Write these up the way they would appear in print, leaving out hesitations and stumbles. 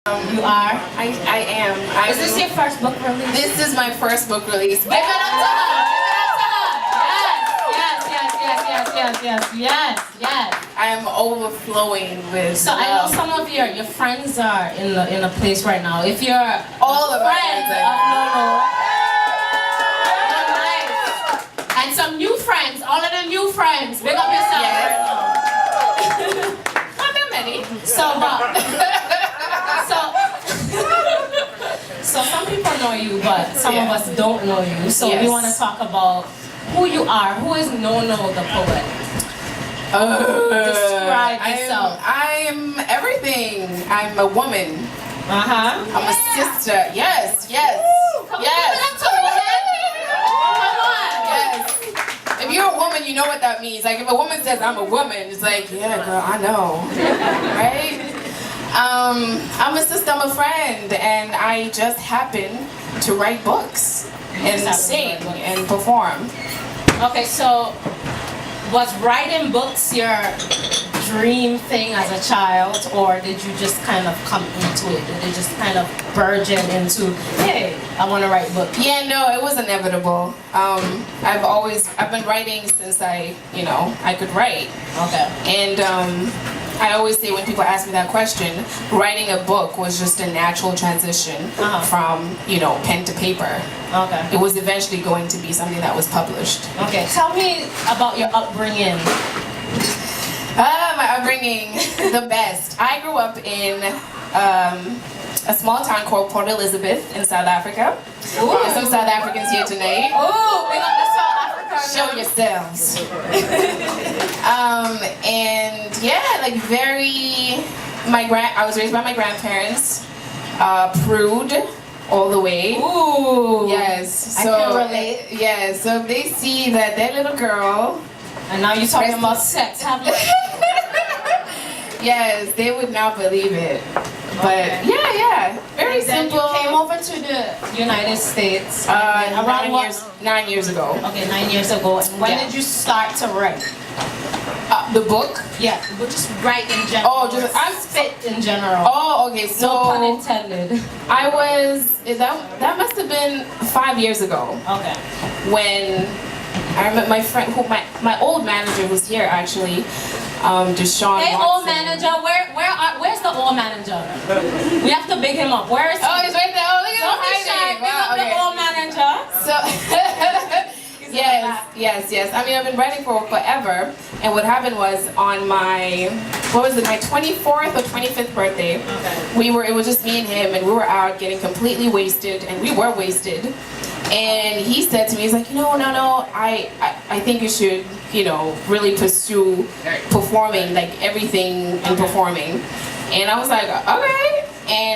You are? I am. Is this your first book release? This is my first book release. Give it up to her! Yes. I am overflowing with. So I know some of your friends are in a place right now. If you're all of friends of Nono, nice. And some new friends, all of the new friends, big up yourself right now. Not that many. So some people know you, but some of us don't know you. So we want to talk about who you are. Who is Nono the poet? Describe yourself. I'm everything. I'm a woman. I'm a sister. Yes. Yes. Come Yes. on. If you're a woman, you know what that means. Like if a woman says I'm a woman, it's like, yeah, girl, I know, right? I'm a sister, I'm a friend, and I just happen to write books and sing and perform. Okay, so was writing books your dream thing as a child, or did you just kind of come into it? Did it just kind of burgeon into, hey, I want to write books? Yeah, no, it was inevitable. I've been writing since I could write. Okay. And I always say when people ask me that question, writing a book was just a natural transition from, pen to paper. Okay. It was eventually going to be something that was published. Okay, tell me about your upbringing. My upbringing, the best. I grew up in a small town called Port Elizabeth in South Africa. Ooh. There's some South Africans here tonight. Oh, we got the South Africa. Show yourselves. And yeah, like I was raised by my grandparents, prude all the way. Ooh. Yes. I can relate. Yes. So if they see that little girl. And now you're talking about sex. Yes, they would not believe it. But yeah, very simple. You came over to the United States around 9 years ago. Okay, 9 years ago. And when did you start to write? The book? Yeah, but just write in general. Oh, I'm spit in general. Oh, okay. So no pun intended. That must have been 5 years ago. Okay. When I remember my friend, my old manager was here actually, Deshaun Hey, Watson. old manager, where's the old manager? We have to big him up. Where is he? Oh, he's right there. Oh, look at him. Don't be shy. Big up the old manager. So, yes. I mean, I've been writing for forever, and what happened was on my 24th or 25th birthday, it was just me and him, and we were out getting completely wasted, and we were wasted. And he said to me, he's like, no, I think you should, really pursue performing, like everything in performing. And I was like, okay.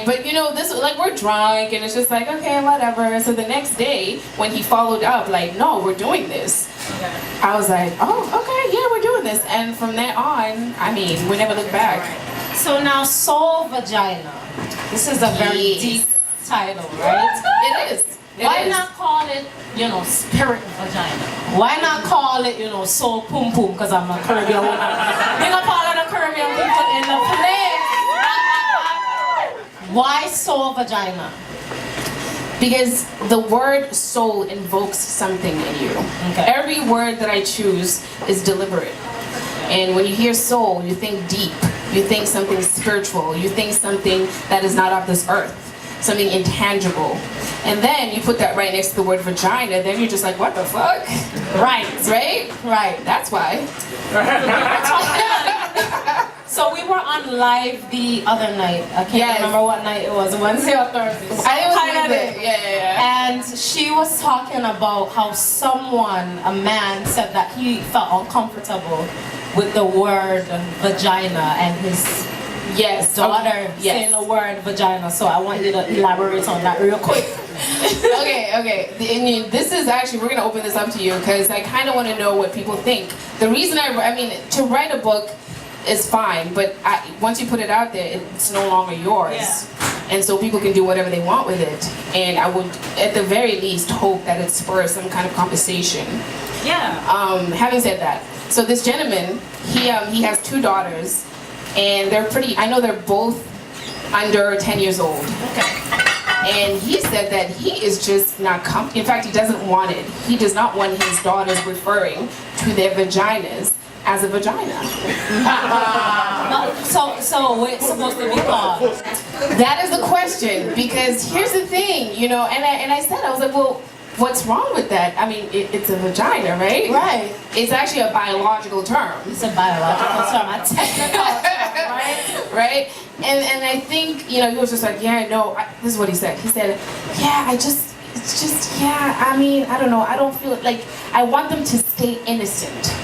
But this, like, we're drunk, and it's just like, okay, whatever. So the next day, when he followed up, like, no, we're doing this. Okay. I was like, oh, okay, yeah, we're doing this. And from then on, I mean, we never looked back. So now, Soul Vagina. This is a very deep title, right? It is. Why not call it, spirit vagina? Why not call it, soul pum pum? Because I'm a Caribbean woman. Big up all of the Caribbean people in the place. Why soul vagina? Because the word soul invokes something in you. Okay. Every word that I choose is deliberate. And when you hear soul, you think deep. You think something spiritual. You think something that is not of this earth. Something intangible. And then you put that right next to the word vagina, then you're just like, what the fuck? Right. That's why. So we were on live the other night. I can't remember what night it was, Wednesday or Thursday. I was Wednesday. Yeah. And she was talking about how a man said that he felt uncomfortable with the word vagina, and his daughter saying the word vagina. So I want you to elaborate on that real quick. Okay. And this is actually, we're going to open this up to you because I kind of want to know what people think. The reason I mean, to write a book is fine, but once you put it out there, it's no longer yours. Yeah. And so people can do whatever they want with it. And I would, at the very least, hope that it spurs some kind of conversation. Yeah. Having said that, so this gentleman, he has 2 daughters, and they're pretty, I know they're both under 10 years old. Okay. And he said that he is just not in fact, he doesn't want it. He does not want his daughters referring to their vaginas as a vagina. So it's supposed to be called? That is the question, because here's the thing, you know, and I said, I was like, well, what's wrong with that? I mean, it's a vagina, right? Right. It's actually a biological term. It's a biological term, a technical term, right? Right? And I think, you know, he was just like, yeah, no, this is what he said. He said, yeah, it's just, yeah, I mean, I don't know, I don't feel like, I want them to stay innocent.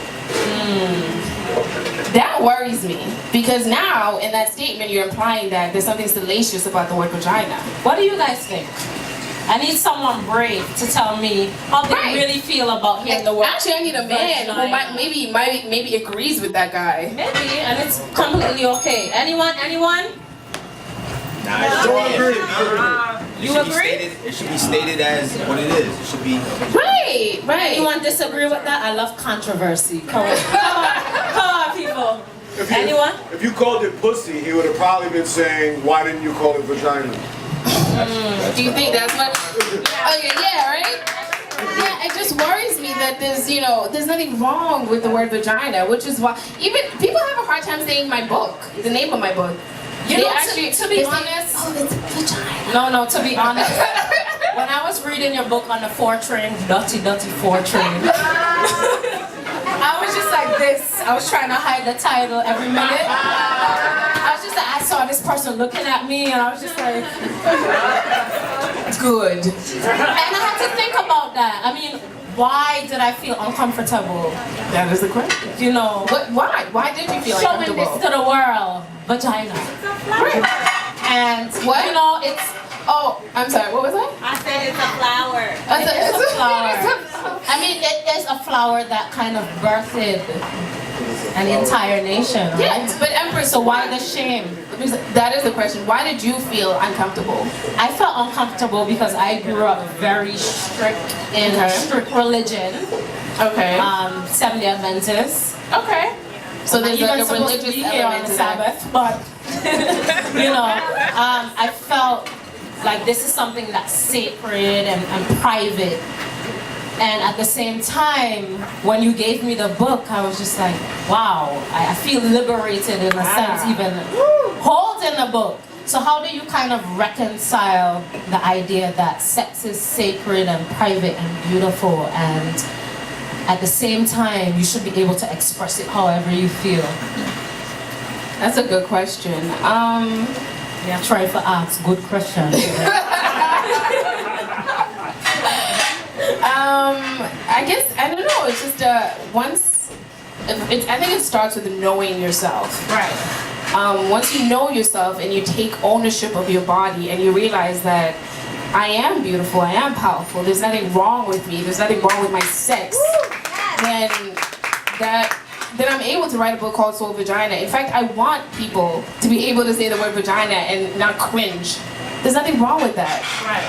That worries me, because now in that statement you're implying that there's something salacious about the word vagina. What do you guys think? I need someone brave to tell me how they really feel about hearing the word. Actually, I need a man who maybe agrees with that guy. Maybe, and it's completely okay. Anyone? Nah, You agree? It should be stated as what it is. It should be. Right. Anyone disagree with that? I love controversy. Come on, people. Anyone? If you called it pussy, he would have probably been saying, why didn't you call it vagina? Do you think that's what? Okay, yeah, right? Yeah, it just worries me that there's nothing wrong with the word vagina, which is why even people have a hard time saying my book, the name of my book. You know, to be honest, oh, it's vagina. No, to be honest, when I was reading your book on the 4 train, Dirty 4 train, I was just like this. I was trying to hide the title every minute. I saw this person looking at me and I was just like, Good. and I had to think about that. I mean, why did I feel uncomfortable? That is the question. You know, Why? Why did you feel showing uncomfortable? this to the world, vagina. And What? you know, it's Oh, I'm sorry. What was that? I said it's a flower. it's a flower. I mean, it is a flower that kind of birthed an entire nation, right? Yes, but Empress. So why the shame? That is the question. Why did you feel uncomfortable? I felt uncomfortable because I grew up very strict in strict religion. Okay. Seventh-day Adventist. Okay. So there's Even like a supposed to religious be here on element the to that. Sabbath, but you know, I felt like this is something that's sacred and private. And at the same time, when you gave me the book, I was just like, wow, I feel liberated in a sense, even holding the book. So how do you kind of reconcile the idea that sex is sacred and private and beautiful, and at the same time, you should be able to express it however you feel? That's a good question. Yeah, try to ask good questions. I guess I don't know. It's just I think it starts with knowing yourself. Right. Once you know yourself and you take ownership of your body and you realize that I am beautiful, I am powerful, there's nothing wrong with me, there's nothing wrong with my sex, then I'm able to write a book called Soul Vagina. In fact, I want people to be able to say the word vagina and not cringe. There's nothing wrong with that. Right.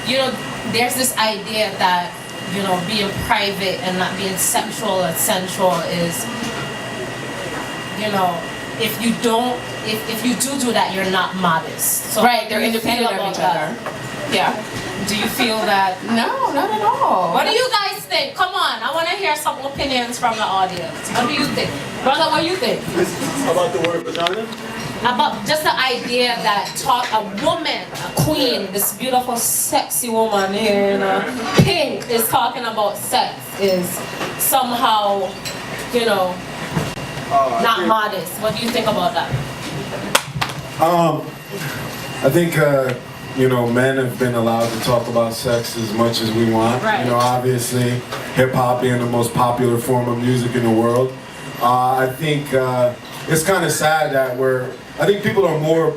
You know, there's this idea that, you know, being private and not being sexual or sensual is, you know, if you do that, you're not modest. So Right, they're do you independent feel of each about other. that? Yeah. Do you feel that? No, not at all. What do you guys think? Come on, I want to hear some opinions from the audience. What do you think? Brother, what do you think? About the word vagina? About just the idea that a woman, a queen, this beautiful, sexy woman here in pink is talking about sex is somehow, you know, not modest. What do you think about that? I think, you know, men have been allowed to talk about sex as much as we want. Right. You know, obviously, hip-hop being the most popular form of music in the world. I think it's kind of sad that I think people are more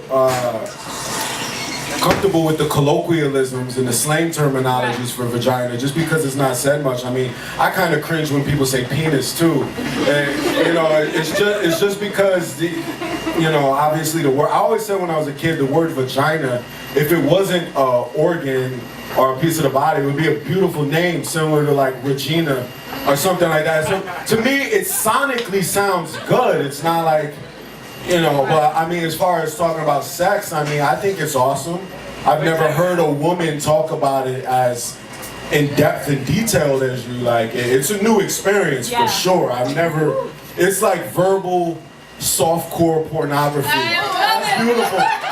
comfortable with the colloquialisms and the slang terminologies for vagina just because it's not said much. I mean, I kind of cringe when people say penis too. And, you know, it's just because, you know, obviously the word, I always said when I was a kid, the word vagina, if it wasn't an organ or a piece of the body, it would be a beautiful name similar to like Regina or something like that. So to me, it sonically sounds good. It's not like, You know, but I mean, as far as talking about sex, I mean, I think it's awesome. I've never heard a woman talk about it as in depth and detailed as you. Like, it's a new experience for sure. I've never, it's like verbal softcore pornography.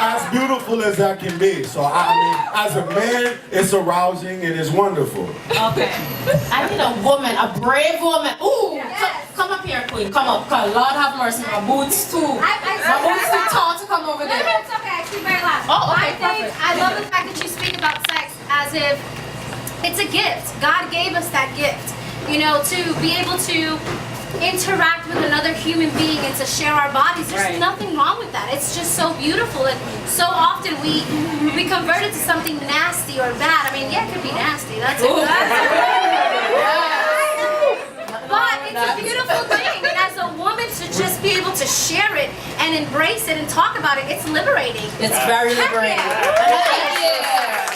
As beautiful as that can be. So I mean, as a man, it's arousing and it's wonderful. Okay. I need a woman, a brave woman. Ooh, come up here, queen. Come up. Cause Lord have mercy, my boots too. My boots too tall to come over there. No, it's okay. I speak very loud. Oh, okay, perfect. I love the fact that you speak about sex as if it's a gift. God gave us that gift. You know, to be able to interact with another human being and to share our bodies. There's nothing wrong with that. It's just so beautiful, and so often we convert it to something nasty or bad. I mean, yeah, it could be nasty. That's it. But it's a beautiful thing, and as a woman to just be able to share it and embrace it and talk about it, it's liberating. It's very liberating.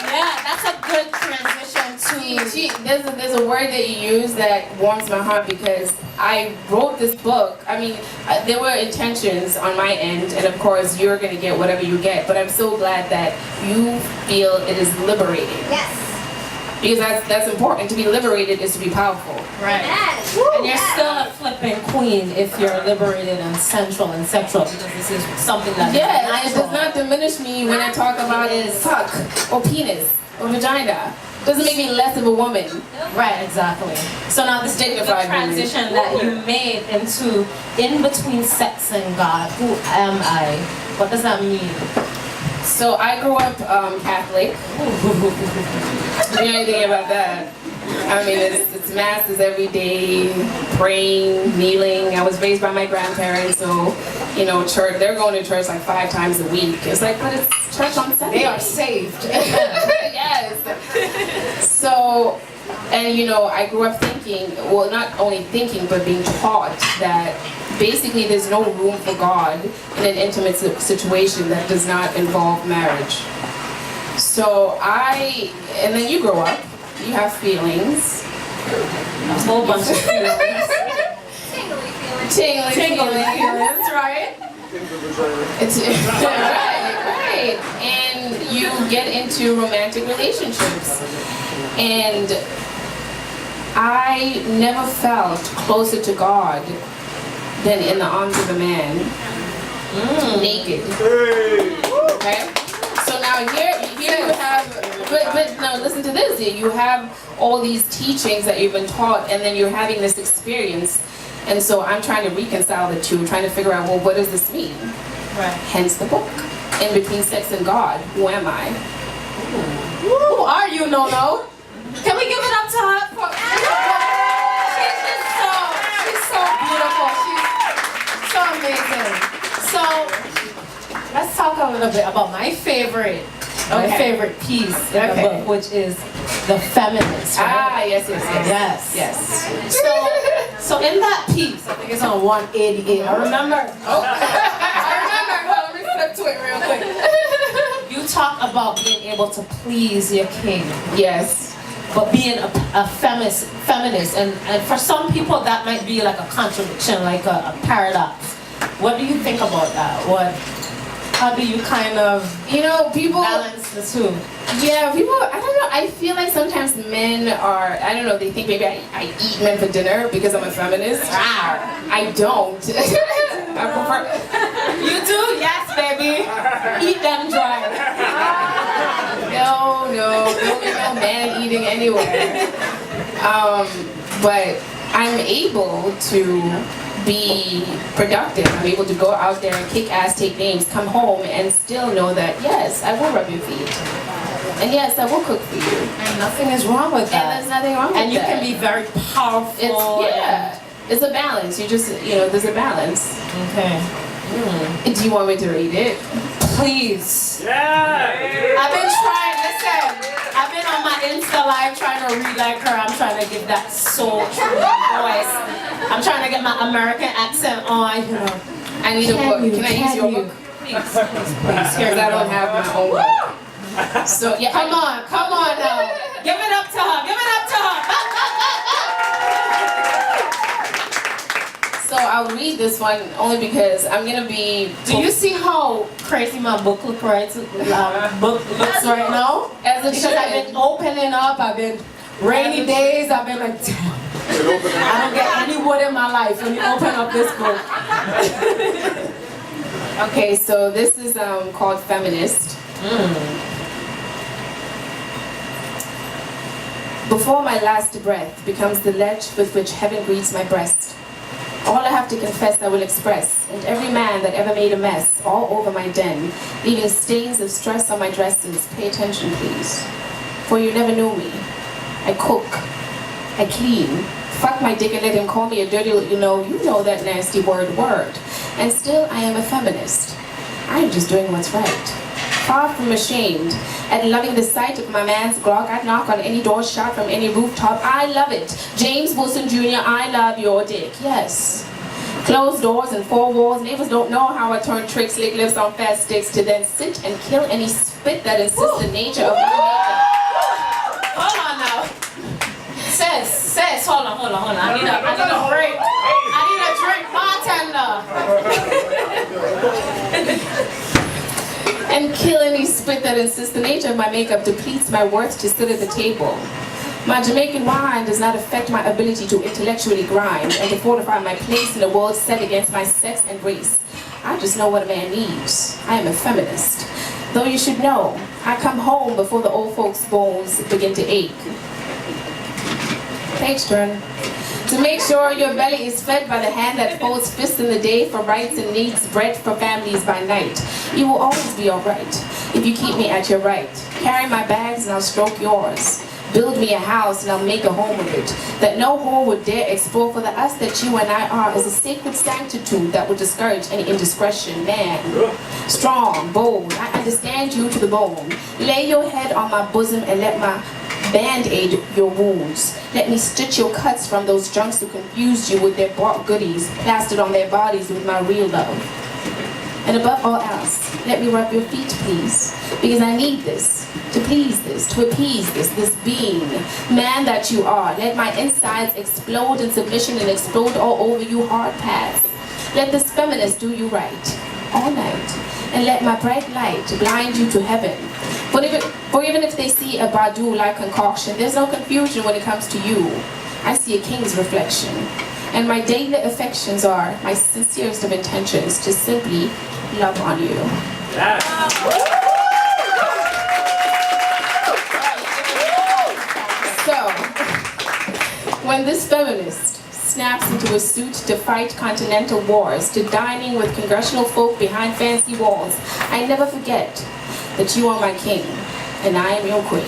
Yeah, that's a good transition to. There's a word that you use that warms my heart, because I wrote this book. I mean, there were intentions on my end, and of course you're going to get whatever you get, but I'm so glad that you feel it is liberating. Yes. Because that's important. To be liberated is to be powerful. Right. Yes. And you're still a flipping queen if you're liberated and sensual and sexual, because this is something that Yeah, it does not diminish me when I talk about fuck or penis or vagina. Doesn't make me less of a woman. Right, exactly. So now this dignified transition that you made into in between sex and God. Who am I? What does that mean? So I grew up Catholic. You know anything about that? I mean, it's masses every day, praying, kneeling. I was raised by my grandparents, so, you know, church, they're going to church like 5 times a week. It's like, but it's church on Sunday. They are saved. Yes. So, and you know, I grew up thinking, well, not only thinking, but being taught that basically there's no room for God in an intimate situation that does not involve marriage. So and then you grow up, you have feelings. A whole bunch of feelings. Tingly feelings, right? It's right. And you get into romantic relationships. And I never felt closer to God than in the arms of a man, naked. Okay? So now here you have, but now listen to this. You have all these teachings that you've been taught, and then you're having this experience. And so I'm trying to reconcile the two, trying to figure out, well, what does this mean? Right. Hence the book. In between sex and God, who am I? Who are you, Nono? Can we give it up to her? She's so beautiful. She's so amazing. So let's talk a little bit about my favorite piece in the book, which is the feminist. Right? Ah, yes. So in that piece, I think it's on 188. I remember. Let me flip to it real quick. You talk about being able to please your king. Yes. But being a feminist, and for some people that might be like a contradiction, like a paradox. What do you think about that? How do you kind of, people balance the two? Yeah, people, I don't know, I feel like sometimes men are, I don't know, they think maybe I eat men for dinner because I'm a feminist. I don't. I prefer. You do? Yes, baby. Eat them dry. No, don't be no man eating anywhere. But I'm able to be productive. I'm able to go out there and kick ass, take names, come home and still know that, yes, I will rub your feet. And yes, I will cook for you. And nothing is wrong with that. And there's nothing wrong with that. And you can be very powerful. It's a balance. You just, there's a balance. Okay. Do you want me to read it? Please. Yeah! I've been trying, listen, I've been on my Insta live trying to read like her. I'm trying to give that soul true voice. I'm trying to get my American accent on, I need a book. Can I use your book? Please. Because I don't have my own book. So, yeah. Come on now. Give it up to her. Give it up to her. So So I'll read this one only because I'm gonna be. Do you see how crazy my book looks right now? As it Because should. I've been opening up, I've been rainy days, I've been like, damn, I don't get any wood in my life when you open up this book. Okay, so this is called Feminist. Before my last breath becomes the ledge with which heaven greets my breast. All I have to confess I will express, and every man that ever made a mess all over my den, leaving stains of stress on my dresses, pay attention please, for you never knew me. I cook, I clean, fuck my dick and let him call me a dirty, you know that nasty word, and still I am a feminist. I am just doing what's right. Far from ashamed at loving the sight of my man's Glock, I'd knock on any door shot from any rooftop. I love it. James Wilson Jr., I love your dick. Yes. Closed doors and four walls. Neighbors don't know how I turn tricks, lick lips on fat sticks to then sit and kill any spit that insists the nature of my makeup. Hold on now. Sis, hold on. I need a break. I need a drink, bartender. And kill any spit that insists the nature of my makeup depletes my worth to sit at the table. My Jamaican wine does not affect my ability to intellectually grind and to fortify my place in a world set against my sex and race. I just know what a man needs. I am a feminist. Though you should know, I come home before the old folks' bones begin to ache. Page turn. To make sure your belly is fed by the hand that folds fists in the day for rights and needs bread for families by night. You will always be alright if you keep me at your right. Carry my bags and I'll stroke yours. Build me a house and I'll make a home of it that no whore would dare explore, for the us that you and I are is a sacred sanctitude that would discourage any indiscretion. Man, strong, bold, I understand you to the bone. Lay your head on my bosom and let my band-aid your wounds. Let me stitch your cuts from those junks who confused you with their bought goodies, plastered on their bodies with my real love. And above all else, let me rub your feet, please, because I need this, to please this, to appease this being, man that you are. Let my insides explode in submission and explode all over you hard paths. Let this feminist do you right, all night, and let my bright light blind you to heaven. For even if they see a Badu-like concoction, there's no confusion when it comes to you. I see a king's reflection. And my daily affections are my sincerest of intentions to simply love on you. So, when this feminist snaps into a suit to fight continental wars, to dining with congressional folk behind fancy walls, I never forget that you are my king, and I am your queen.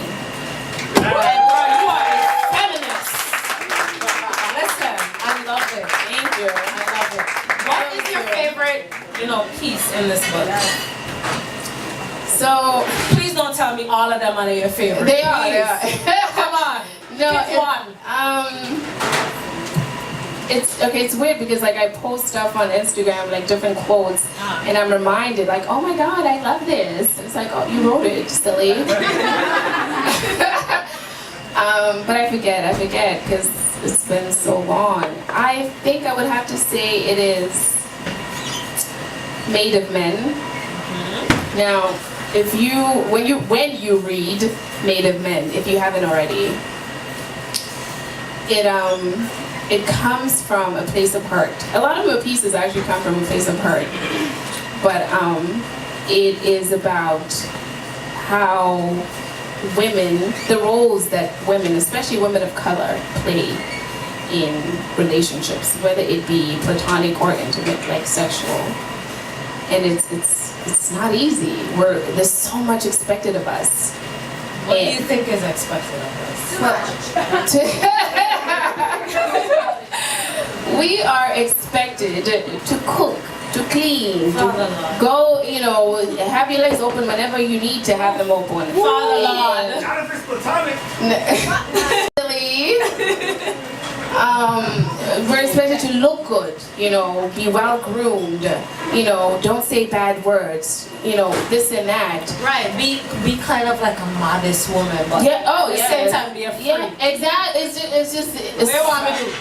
You are a feminist. Listen, I love it. Thank you. I love it. What is your favorite, piece in this book? So, please don't tell me all of them are your favorite. they are. Come on. No, pick one. It's weird because I post stuff on Instagram, different quotes, and I'm reminded oh my god, I love this. And it's oh, you wrote it, silly. But I forget because it's been so long. I think I would have to say it is Made of Men. Mm-hmm. Now, when you read Made of Men, if you haven't already, it comes from a place of hurt. A lot of my pieces actually come from a place of hurt, but it is about how women, the roles that women, especially women of color, play in relationships, whether it be platonic or intimate, sexual. And it's not easy. There's so much expected of us. What do you think is expected of us? We are expected to cook, to clean, to go, have your legs open whenever you need to have them open. Father Lord. Not if it's platonic. We're expected to look good, be well groomed, don't say bad words, this and that. Right, be kind of like a modest woman, but at the same time be a freak. Yeah, exactly. It's just Where want me to?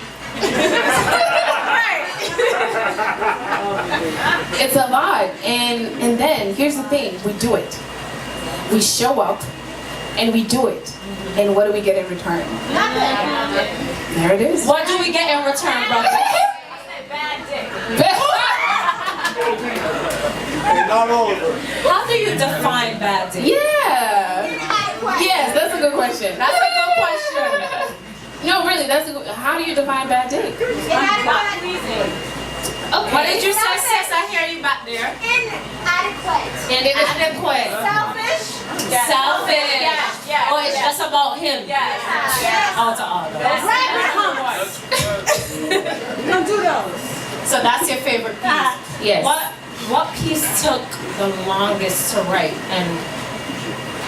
It's a lot. And then here's the thing, we do it. We show up and we do it. And what do we get in return? Nothing. There it is. What do we get in return, brother? Not all of them. How do you define bad dick? Yeah. Yes, that's a good question. That's a good question. No, really, that's a good. How do you define bad dick? Inadequate. Okay. What did you say, sis? I hear you back there. Inadequate. Inadequate. Selfish. Selfish. Yeah. Oh, it's just about him. Yes. Oh, to all those. Don't do those. So that's your favorite piece. Yes. What piece took the longest to write and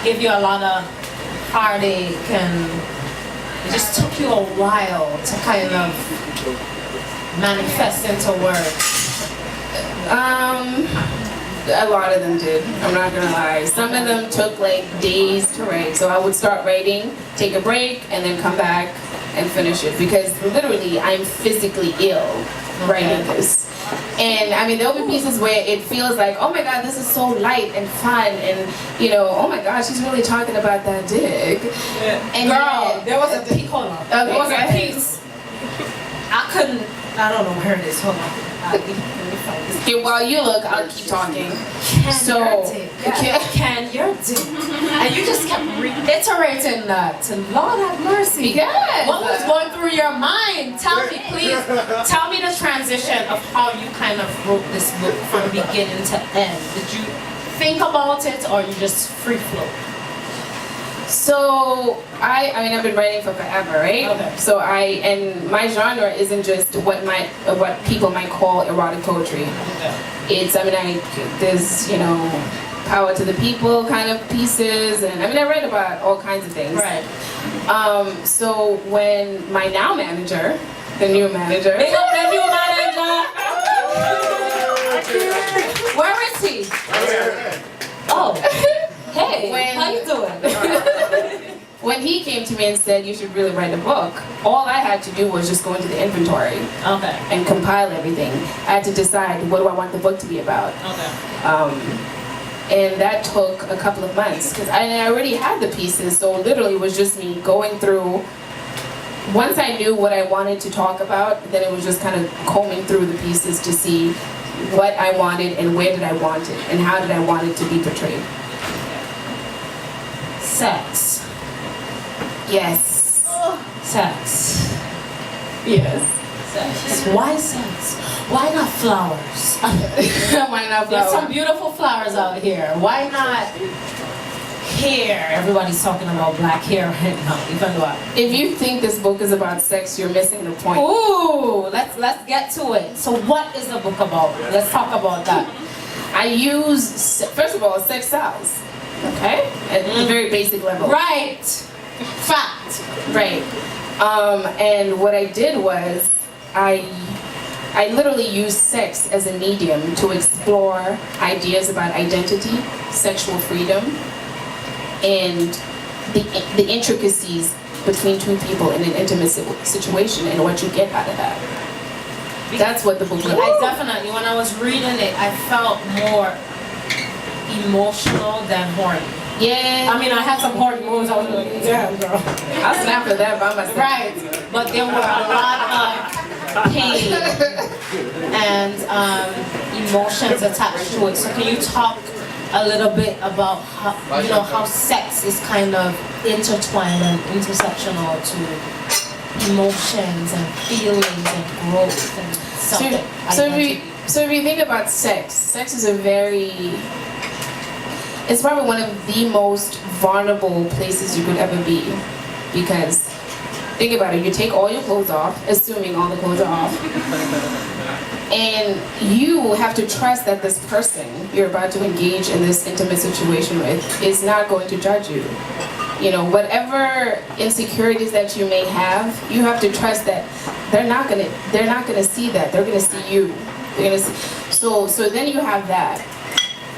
give you a lot of heartache, and it just took you a while to kind of manifest into words? A lot of them did. I'm not gonna lie. Some of them took like days to write. So I would start writing, take a break, and then come back and finish it, because literally I'm physically ill writing this. And I mean, there'll be pieces where it feels like, oh my God, this is so light and fun, and you know, oh my God, she's really talking about that dick. And Girl, there was a piece. Hold on. Okay, There was go a ahead. piece. I don't know where it is. Hold on. Let me find this. Okay, while you look, I'll keep talking. So, Can your dick? And you just kept reiterating that. Lord have mercy. Yes. What was going through your mind? Tell me, please. Tell me the transition of how you kind of wrote this book from beginning to end. Did you think about it, or you just free flow? So I mean, I've been writing for forever, right? Okay. So and my genre isn't just what people might call erotic poetry. It's, I mean, there's, you know, power to the people kind of pieces, and I mean, I read about all kinds of things. Right. So when my now manager, the new manager, Big up the new manager. where is he? Oh. Hey, When- how you doing? When he came to me and said, you should really write a book, all I had to do was just go into the inventory Okay. and compile everything. I had to decide, what do I want the book to be about? Okay. And that took a couple of months, because I already had the pieces, so literally it was just me going through. Once I knew what I wanted to talk about, then it was just kind of combing through the pieces to see what I wanted and where did I want it and how did I want it to be portrayed. Sex. Yes. Sex. Yes. Sex. Why sex? Why not flowers? Why not There's some flower? beautiful flowers out here. Why not hair? Everybody's talking about black hair right now, even though If you think this book is about sex, you're missing the point. Ooh, let's get to it. So what is the book about? Let's talk about that. I use, first of all, sex sells. Okay? At the very basic level. Right. Fact. Right. And what I did was, I literally used sex as a medium to explore ideas about identity, sexual freedom, and the intricacies between two people in an intimate situation and what you get out of that. That's what the book is I about. definitely, when I was reading it, I felt more emotional than horny. Yeah. I mean, I had some horny moves. I was like, damn, girl. I'll snap for that by myself. Right. But there were a lot of pain and emotions attached to it. So can you talk a little bit about how, you know, how sex is kind of intertwined and intersectional to emotions and feelings and growth and something? So if you think about sex is it's probably one of the most vulnerable places you could ever be, because think about it, you take all your clothes off, assuming all the clothes are off, and you have to trust that this person you're about to engage in this intimate situation with is not going to judge you. You know, whatever insecurities that you may have, you have to trust that they're not gonna see that. They're gonna see you. They're gonna see. So then you have that.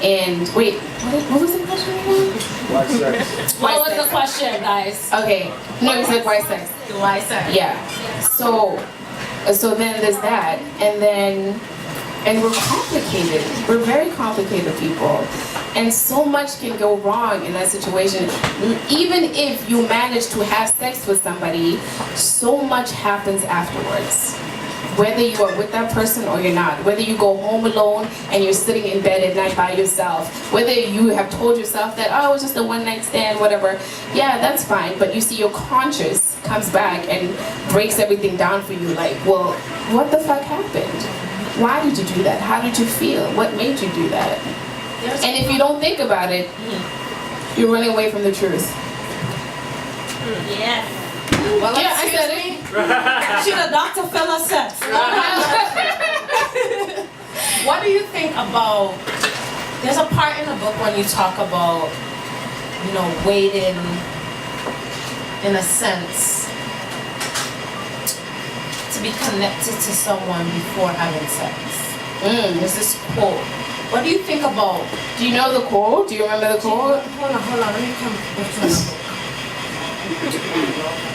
And wait, what was the question again? Why sex? What was the question, guys? Okay, no, you said why sex. Why sex? Yeah. So So then there's that, and we're complicated. We're very complicated people. And so much can go wrong in that situation. Even if you manage to have sex with somebody, so much happens afterwards. Whether you are with that person or you're not. Whether you go home alone and you're sitting in bed at night by yourself. Whether you have told yourself that, oh, it was just a one-night stand, whatever. Yeah, that's fine. But you see your conscience comes back and breaks everything down for you. Like, well, what the fuck happened? Why did you do that? How did you feel? What made you do that? And if you don't think about it, you're running away from the truth. Yes. Well, Yeah, I said it. Should a Dr. Fella said. What do you think about, there's a part in the book when you talk about, you know, waiting, in a sense, to be connected to someone before having sex. There's this quote. What do you think about? Do you know the quote? Do you remember the quote? Hold on, let me come back to the book.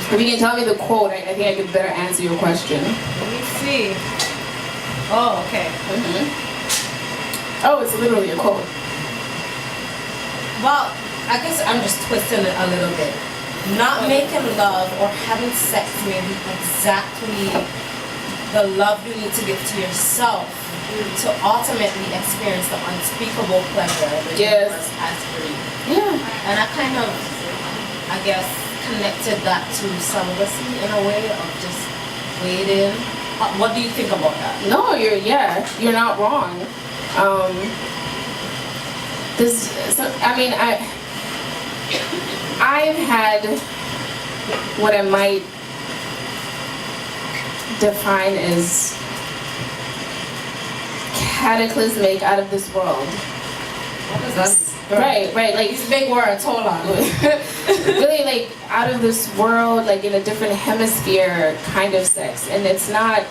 If you can tell me the quote, I think I could better answer your question. Let me see. Oh, okay. Oh, it's literally a quote. Well, I guess I'm just twisting it a little bit. Not making love or having sex may be exactly the love you need to give to yourself to ultimately experience the unspeakable pleasure the universe has for you. Yeah. And I kind of, I guess, connected that to celibacy in a way of just waiting. What do you think about that? No, you're not wrong. I've had what I might define as cataclysmic, out of this world. What is that? Right, like These big words, hold on. really like out of this world, like in a different hemisphere kind of sex. And it's not,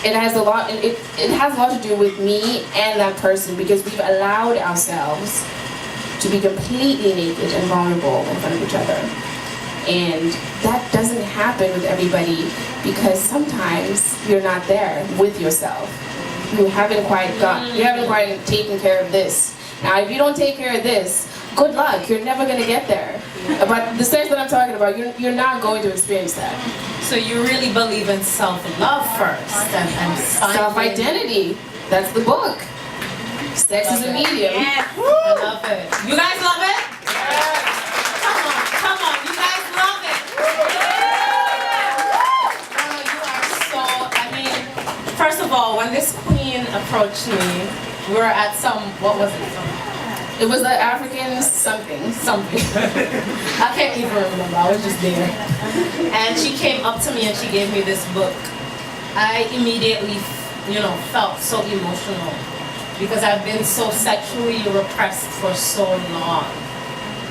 it has a lot to do with me and that person, because we've allowed ourselves to be completely naked and vulnerable in front of each other. And that doesn't happen with everybody, because sometimes you're not there with yourself. You haven't quite taken care of this. Now, if you don't take care of this, good luck. You're never going to get there. But the sex that I'm talking about, you're not going to experience that. So you really believe in self-love first and Self-identity. That's the book. Sex is a medium. Yeah. I love it. You guys love it? Come on. You guys love it. Nono, you are so, I mean, first of all, when this queen approached me, we were at some, what was it? It was the African something. I can't even remember, I was just there. And she came up to me and she gave me this book. I immediately, felt so emotional because I've been so sexually repressed for so long.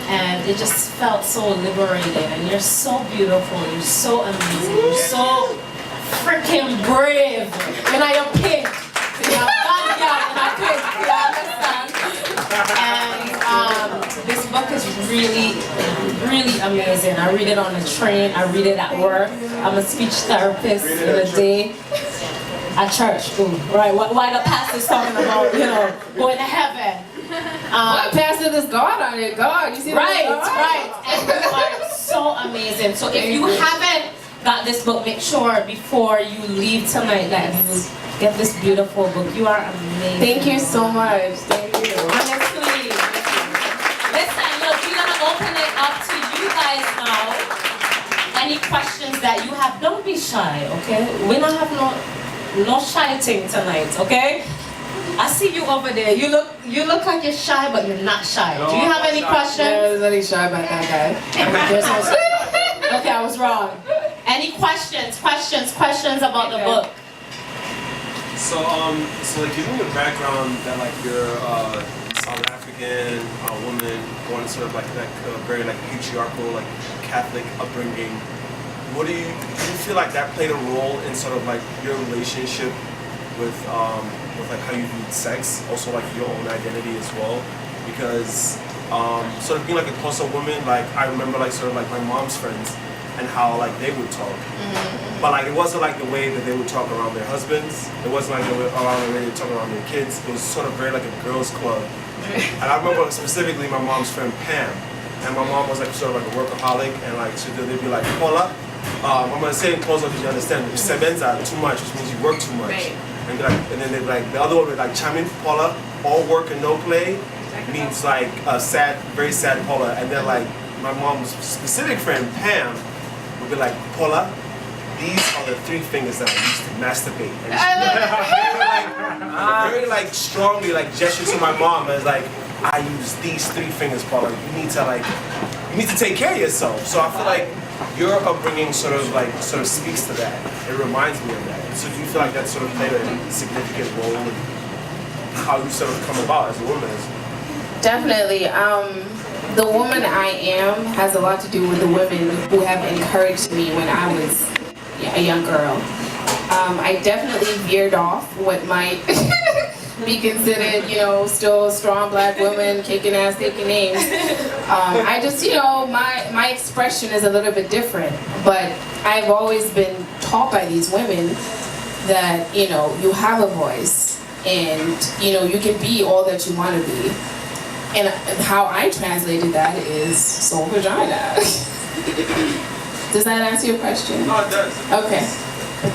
And it just felt so liberating. And you're so beautiful, you're so amazing, you're so freaking brave. And I am pink. And this book is really, really amazing. I read it on the train, I read it at work. I'm a speech therapist in a day. At church, right? Why the pastor's talking about, going to heaven. What pastor does God on it? God, you see Right. And you are so amazing. So if you haven't got this book, make sure before you leave tonight that you get this beautiful book. You are amazing. Thank you so much. Thank you. Honestly. Listen, look, we're going to open it up to you guys now. Any questions that you have, don't be shy, okay? We don't have no shy thing tonight, okay? I see you over there. You look like you're shy, but you're not shy. Do you have any questions? There's nothing shy about that guy. Okay, I was wrong. Any questions about the book? So like given your background that like you're South African woman born sort of like that very like patriarchal like Catholic upbringing, do you feel like that played a role in sort of like your relationship with like how you viewed sex, also like your own identity as well? Because sort of being like a closer woman, like I remember like sort of like my mom's friends and how like they would talk. but like it wasn't like the way that they would talk around their husbands. It wasn't like around the way they would talk around their kids. It was sort of very like a girls' club. And I remember specifically my mom's friend Pam, and my mom was like sort of like a workaholic, and like so they'd be like, Paula, I'm gonna say in close up because you understand, sebenza too much, which means you work too much. Right. And then they'd be like, the other one would like chime in, Paula, all work and no play means like a sad, very sad Paula. And then like my mom's specific friend Pam would be like, Paula, these are the 3 fingers that I use to masturbate. And very like strongly like gesture to my mom as like, I use these 3 fingers, Paula. You need to take care of yourself. So I feel like your upbringing sort of speaks to that. It reminds me of that. So do you feel like that sort of played a significant role in how you sort of come about as a woman? Definitely. The woman I am has a lot to do with the women who have encouraged me when I was a young girl. I definitely veered off what might be considered, still a strong black woman, kicking ass, taking names. I just, my expression is a little bit different, but I've always been taught by these women that, you have a voice and, you can be all that you want to be. And how I translated that is soul vagina. Does that answer your question? Oh, it does. Okay.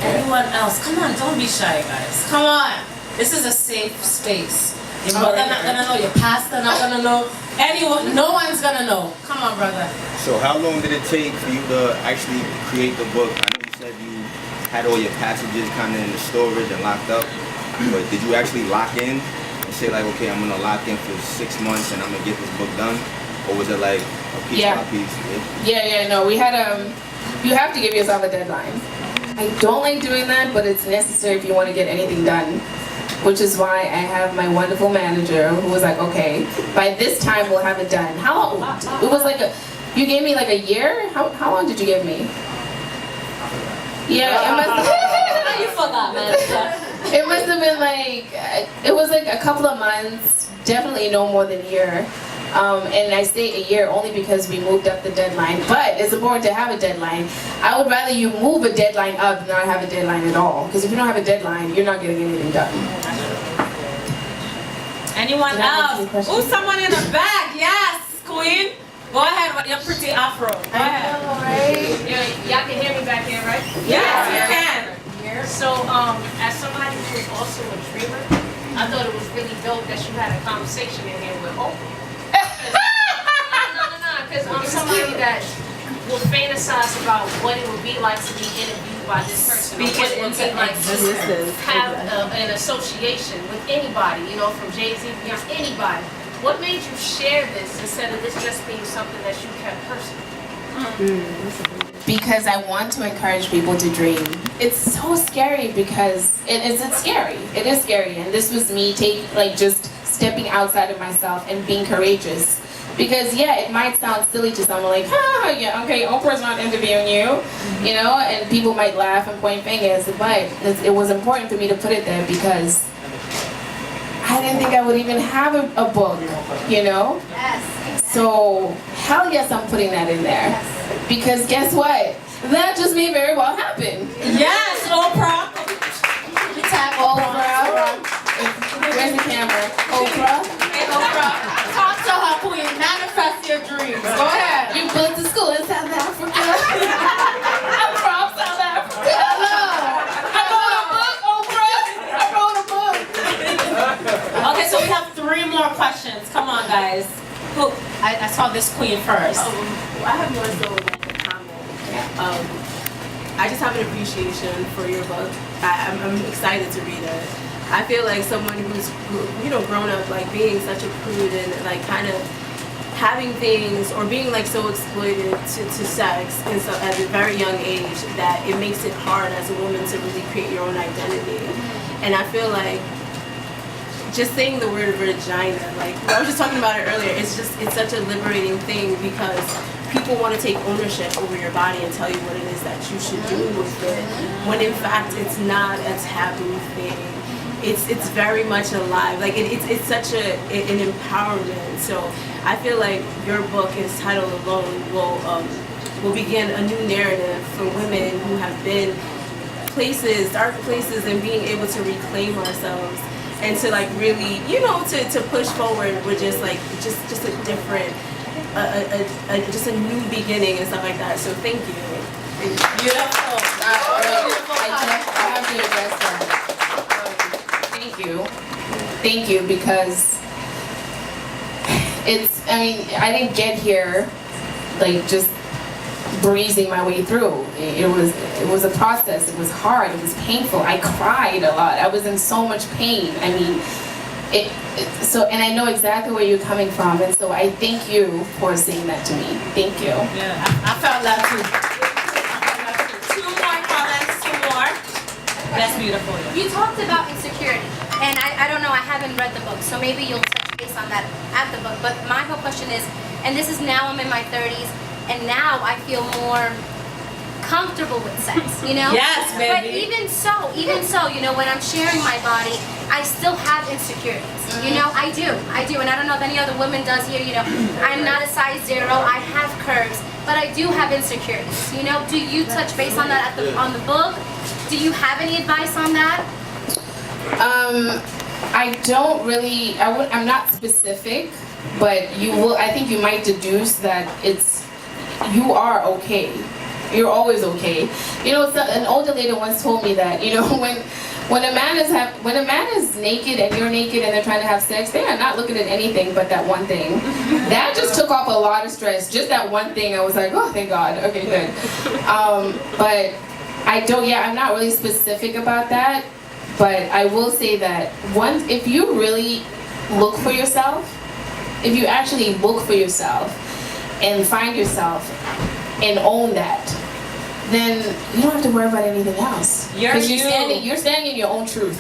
Anyone else? Come on, don't be shy, guys. Come on. This is a safe space. Your mother not gonna know, your pastor not gonna know, anyone, no one's gonna know. Come on, brother. So how long did it take for you to actually create the book? I know you said you had all your passages kind of in the storage and locked up, but did you actually lock in and say like, okay, I'm gonna lock in for 6 months and I'm gonna get this book done? Or was it like a piece by piece? No, we had you have to give yourself a deadline. I don't like doing that, but it's necessary if you want to get anything done. Which is why I have my wonderful manager who was like, okay, by this time we'll have it done. How long? It was like you gave me like a year? How long did you give me? Yeah, it must You forgot, man. it must have been like, it was like a couple of months, definitely no more than a year. And I say a year only because we moved up the deadline, but it's important to have a deadline. I would rather you move a deadline up than not have a deadline at all, because if you don't have a deadline, you're not getting anything done. Anyone else? Ooh, someone in the back. Yes, queen. Go ahead with your pretty afro. Go ahead. Right. Y'all can hear me back here, right? Yes, you can. So, as somebody who's also a dreamer, I thought it was really dope that you had a conversation in here with Oprah. No, because I'm somebody that will fantasize about what it would be like to be interviewed by this person. Or what it would be like to have an association with anybody, from Jay-Z, Beyonce, anybody. What made you share this instead of this just being something that you kept personal? Because I want to encourage people to dream. It's so scary because it's scary. It is scary, and this was me just stepping outside of myself and being courageous. Because it might sound silly to someone like, okay, Oprah's not interviewing you, and people might laugh and point fingers, but it was important for me to put it there because I didn't think I would even have a book, Yes. So, hell yes, I'm putting that in there. Yes. Because guess what? That just may very well happen. Yes, Oprah. Tap Oprah. Where's the camera? Oprah. Hey, Oprah. Talk to her, queen. Manifest your dreams. Go ahead. You built a school in South Africa. I'm from South Africa. Hello. I wrote a book, Oprah. I wrote a book. Okay, so we have 3 more questions. Come on, guys. Who? I saw this queen first. I have more so like a comment. I just have an appreciation for your book. I'm excited to read it. I feel like someone who's grown up like being such a prude and like kind of having things or being like so exploited to sex and so at a very young age that it makes it hard as a woman to really create your own identity. And I feel like just saying the word vagina, like I was just talking about it earlier, it's such a liberating thing because people want to take ownership over your body and tell you what it is that you should do with it, when in fact it's not a taboo thing. It's very much alive. Like it's such an empowerment. So I feel like your book, its title alone, will begin a new narrative for women who have been places, dark places, and being able to reclaim ourselves and to like really, you know, to push forward with just like just a different, just a new beginning and stuff like that. So thank you. Beautiful. I have to address that. Thank you. Thank you, because I mean, I didn't get here like just breezing my way through. It was a process. It was hard. It was painful. I cried a lot. I was in so much pain. I mean, and I know exactly where you're coming from, and so I thank you for saying that to me. Thank you. Yeah, I felt that too. Two more comments, two more. That's beautiful. You talked about insecurity, and I don't know, I haven't read the book, so maybe you'll touch base on that at the book, but my whole question is, and this is now I'm in my 30s, and now I feel more comfortable with sex, you know? Yes, baby. But even so, you know, when I'm sharing my body, I still have insecurities. You know, I do, and I don't know if any other woman does here, you know, I'm not a size 0, I have curves, but I do have insecurities, you know? Do you touch base on that on the book? Do you have any advice on that? I don't really, I'm not specific, but you will, I think you might deduce that you are okay. You're always okay. You know, an older lady once told me that, you know, when a man is naked and you're naked and they're trying to have sex, they are not looking at anything but that one thing. That just took off a lot of stress. Just that one thing, I was like, oh, thank God. Okay, good. But I'm not really specific about that. But I will say that if you really look for yourself, if you actually look for yourself and find yourself and own that, then you don't have to worry about anything else. Because you're standing in your own truth,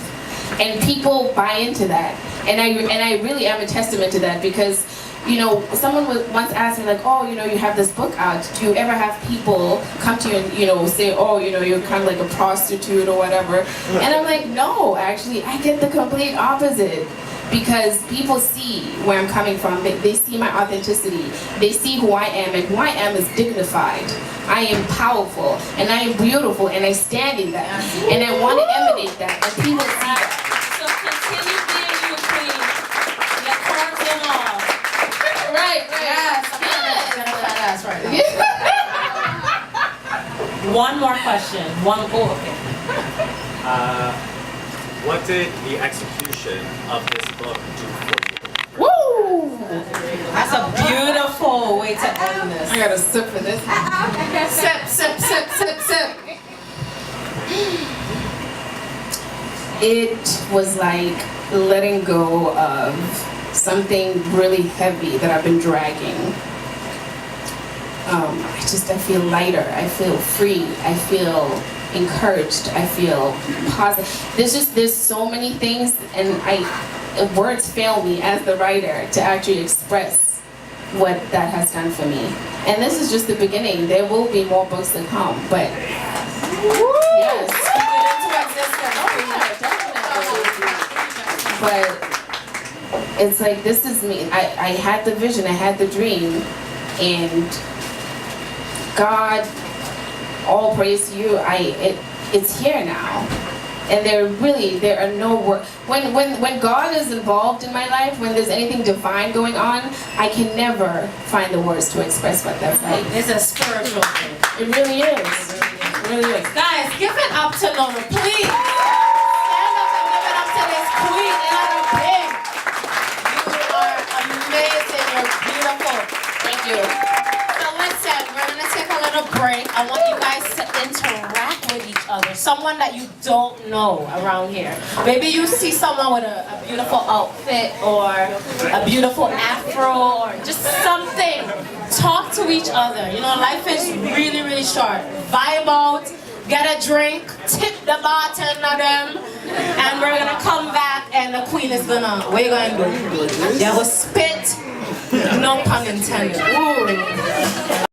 and people buy into that. And I really am a testament to that, because, you know, someone once asked me like, oh, you know, you have this book out. Do you ever have people come to you and, you know, say, oh, you know, you're kind of like a prostitute or whatever? And I'm like, no, actually, I get the complete opposite. Because people see where I'm coming from. They see my authenticity. They see who I am, and who I am is dignified. I am powerful, and I am beautiful, and I stand in that. And I want to emanate that, and people see that. So continue being you, queen. Your curves and all. Right. Yes. One more question. Okay. What did the execution of this book do for you? Woo! That's a beautiful way to end this. I gotta sip for this. Sip. It was like letting go of something really heavy that I've been dragging. I feel lighter. I feel free. I feel encouraged. I feel positive. There's so many things, and words fail me as the writer to actually express what that has done for me. And this is just the beginning. There will be more books to come, but yes, but it's like, this is me. I had the vision, I had the dream, and God, all praise to you. It's here now, and there are no words. When God is involved in my life, when there's anything divine going on, I can never find the words to express what that's like. It's a spiritual thing. It really is. It really is. Guys, give it up to Nono, please. Stand up and give it up to this queen and her big. You are amazing. You're beautiful. Thank you. So listen, we're gonna take a little break. I want you guys to interact with each other. Someone that you don't know around here. Maybe you see someone with a beautiful outfit or a beautiful afro or just something. Talk to each other. You know, life is really, really short. Vibe out, get a drink, tip the bartender them, and we're gonna come back and the queen is gonna, what you gonna do? You will spit, no pun intended. Ooh.